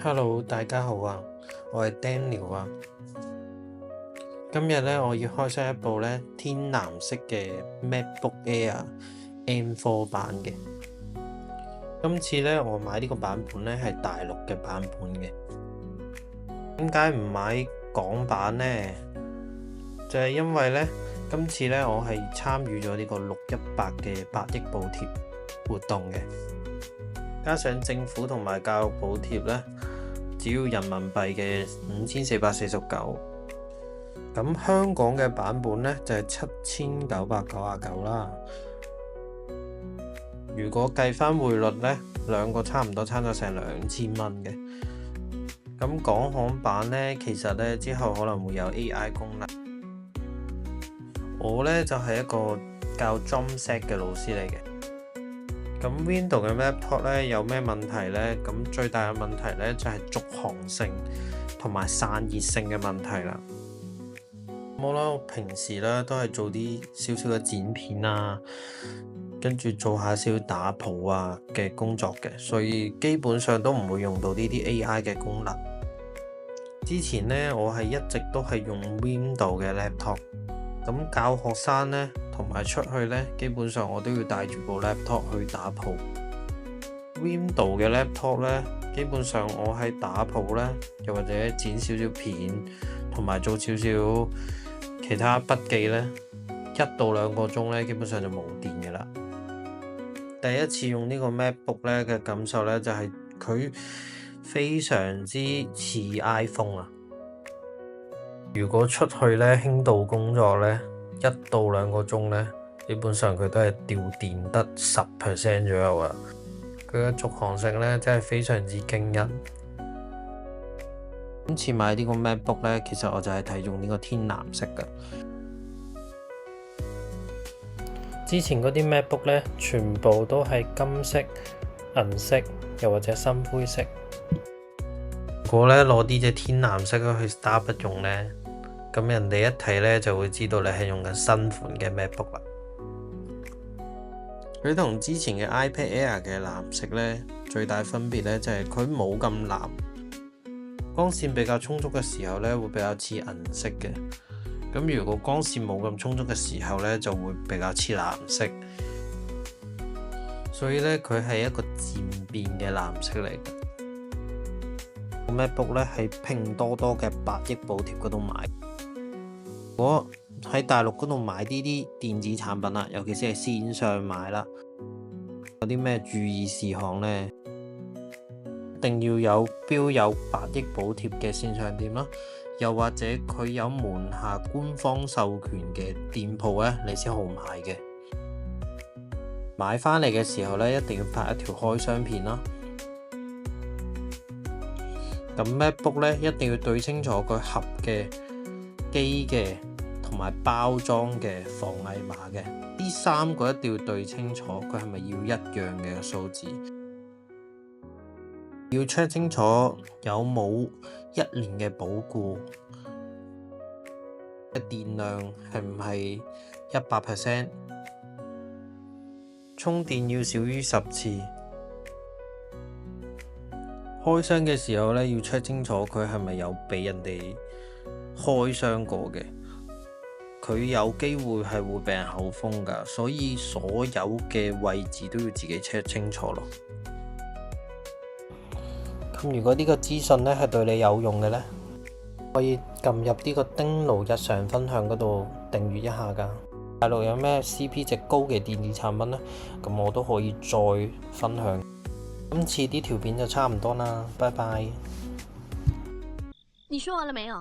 Hello，大家好啊，我係 Daniel 啊。今日咧，我要開箱一部咧天藍色嘅 MacBook Air M4 版嘅。今次咧，我買呢個版本咧係大陸嘅版本嘅。點解唔買港版呢？就係因為咧，今次咧我係參與咗呢個618嘅8億補貼活動嘅，加上政府同埋教育補貼咧，只要人民幣嘅5449，咁香港嘅版本咧就係7999啦。如果計翻匯率咧，兩個差唔多差咗成2000蚊嘅。咁港行版咧，其實咧之後可能會有 AI 功能。我咧就係一個教 drumset 嘅老師嚟嘅。咁 Windows 嘅 laptop 咧有咩問題咧？咁最大嘅問題咧就係續航性同埋散熱性嘅問題啦。我平時咧都係做啲少少嘅剪片啊，跟住做下少少打譜啊嘅工作嘅，所以基本上都唔會用到呢啲 AI 嘅功能。之前咧我係一直都係用 Windows 嘅 laptop， 咁教學生咧同埋出去咧，基本上我都要帶住部 laptop 去打譜。Windows 嘅 laptop 咧，基本上我喺打譜咧，又或者剪少少片，同埋做少少其他筆記咧，1到2個鐘咧，基本上就冇電嘅啦。第一次用呢個 MacBook 咧嘅感受咧，就係佢非常之似 iPhone 啊！如果出去咧輕度工作咧，1到2個鐘咧，基本上佢都係掉電得10% 左右啊！佢嘅續航性咧真係非常之驚人。今次買呢個 MacBook 咧，其實我就係睇中呢個天藍色嘅。之前嗰啲 MacBook 咧，全部都係金色、銀色，又或者深灰色。如果咧攞呢隻天藍色去 Starbucks 用咧，咁人哋一睇咧就會知道你係用緊新款嘅 MacBook 啦。佢同之前嘅 iPad Air 嘅藍色咧，最大分別咧就係佢冇咁藍，光線比較充足嘅時候咧會比較似銀色嘅。咁如果光線冇咁充足嘅時候咧，就會比較似藍色。所以咧佢係一個漸變嘅藍色嚟嘅。MacBook 咧喺拼多多嘅8億補貼嗰度買。如果喺大陸嗰度買呢啲電子產品啦，尤其是係線上買啦，有啲咩注意事項呢？一定要有標有8億補貼嘅線上店啦，又或者佢有門下官方授權嘅店鋪咧，你先好買嘅。買翻嚟嘅時候咧，一定要拍一條開箱片啦。咁 MacBook 咧一定要對清楚佢盒嘅機嘅同埋包裝嘅防偽碼嘅，呢3個一定要對清楚，佢係咪要一樣嘅數字？要 check 清楚有冇1年嘅保固，嘅電量係唔係100%，充電要少於10次。開箱嘅時候咧，要 check 清楚佢係咪有俾人哋開箱過嘅，佢有機會係會俾人口封㗎，所以所有嘅位置都要自己 check 清楚咯。咁如果呢個資訊咧係對你有用嘅咧，可以撳入呢個丁奴日常分享嗰度訂閱一下㗎。大陸有咩 CP 值高嘅電子產品咧，咁我都可以再分享。今次呢條片就差唔多啦，拜拜。你說完了沒有？